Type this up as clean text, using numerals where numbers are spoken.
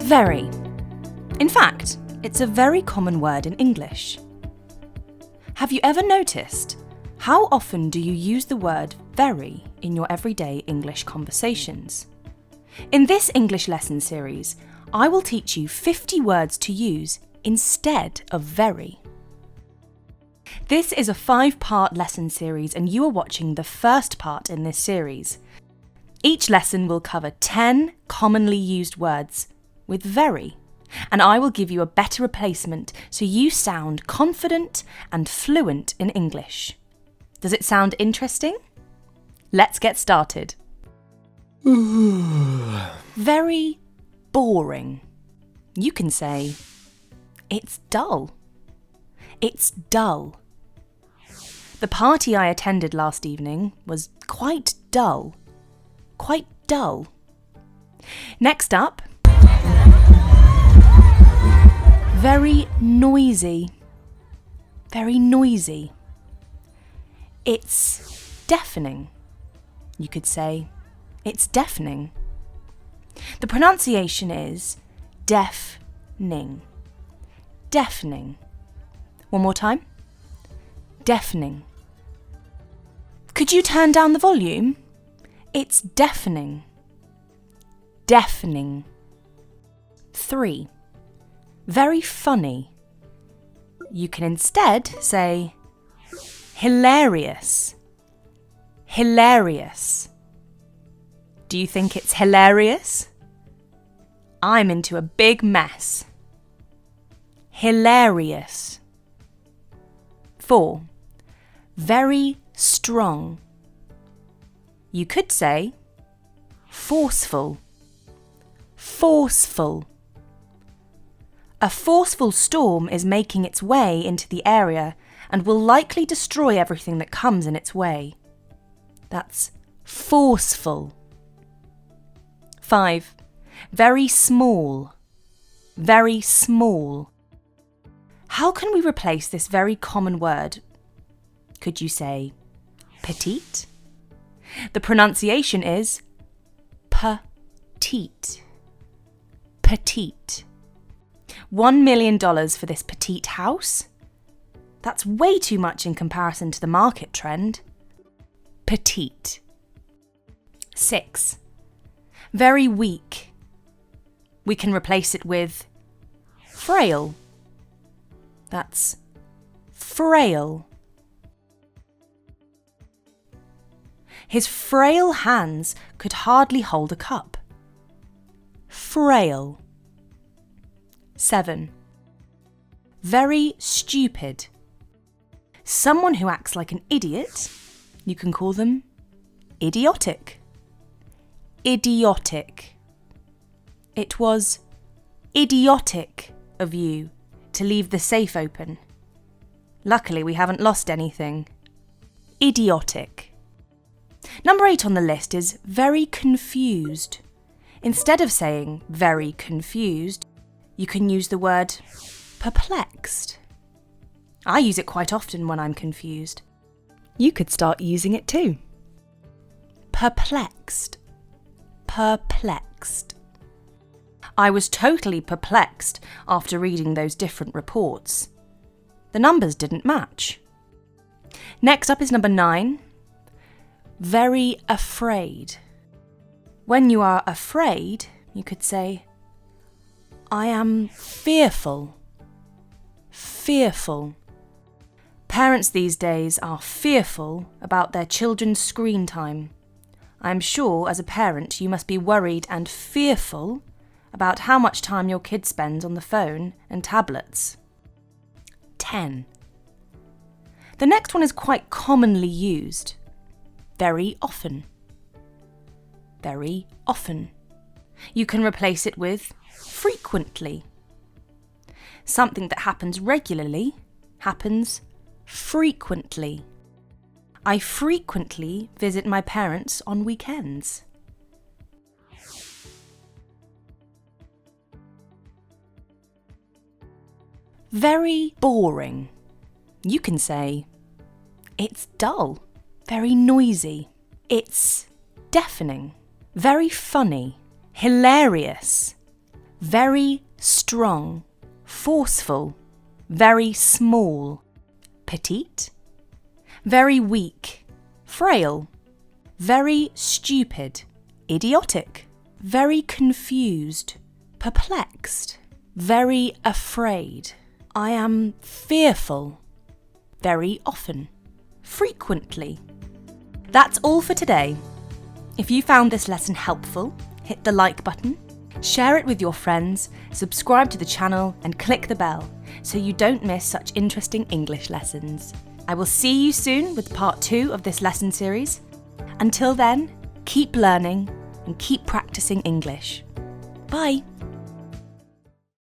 Very. In fact, it's a very common word in English. Have you ever noticed how often do you use the word very in your everyday English conversations? In this English lesson series, I will teach you 50 words to use instead of very. This is a 5-part lesson series and you are watching the first part in this series. Each lesson will cover 10 commonly used words with very, and I will give you a better replacement so you sound confident and fluent in English. Does it sound interesting? Let's get started. Very boring. You can say, it's dull. It's dull. The party I attended last evening was quite dull. Quite dull. Next up, very noisy. Very noisy. It's deafening. You could say, it's deafening. The pronunciation is deafening. Deafening. One more time. Deafening. Could you turn down the volume? It's deafening. Deafening. 3. Very funny. You can instead say hilarious. Hilarious. Do you think it's hilarious? I'm into a big mess. Hilarious. 4. Very strong. You could say forceful. Forceful. A forceful storm is making its way into the area and will likely destroy everything that comes in its way. That's forceful. 5. Very small. Very small. How can we replace this very common word? Could you say petite? The pronunciation is petite. Petite. $1 million for this petite house? That's way too much in comparison to the market trend. Petite. 6. Very weak. We can replace it with frail. That's frail. His frail hands could hardly hold a cup. Frail. 7. Very stupid. Someone who acts like an idiot, you can call them idiotic. Idiotic. It was idiotic of you to leave the safe open. Luckily, we haven't lost anything. Idiotic. Number 8 on the list is very confused. Instead of saying very confused, you can use the word perplexed. I use it quite often when I'm confused. You could start using it too. Perplexed. Perplexed. I was totally perplexed after reading those different reports. The numbers didn't match. Next up is number 9. Very afraid. When you are afraid, you could say, I am fearful. Fearful. Parents these days are fearful about their children's screen time. I am sure as a parent you must be worried and fearful about how much time your kid spends on the phone and tablets. 10. The next one is quite commonly used. Very often. Very often. You can replace it with frequently. Something that happens regularly happens frequently. I frequently visit my parents on weekends. Very boring. You can say, it's dull. Very noisy. It's deafening. Very funny. Hilarious. very strong, forceful, very small, petite, very weak, frail, very stupid, idiotic, very confused, perplexed, very afraid. I am fearful, very often, frequently. That's all for today. If you found this lesson helpful, hit the like button, share it with your friends, subscribe to the channel and click the bell so you don't miss such interesting English lessons. I will see you soon with part 2 of this lesson series. Until then, keep learning and keep practicing English. Bye!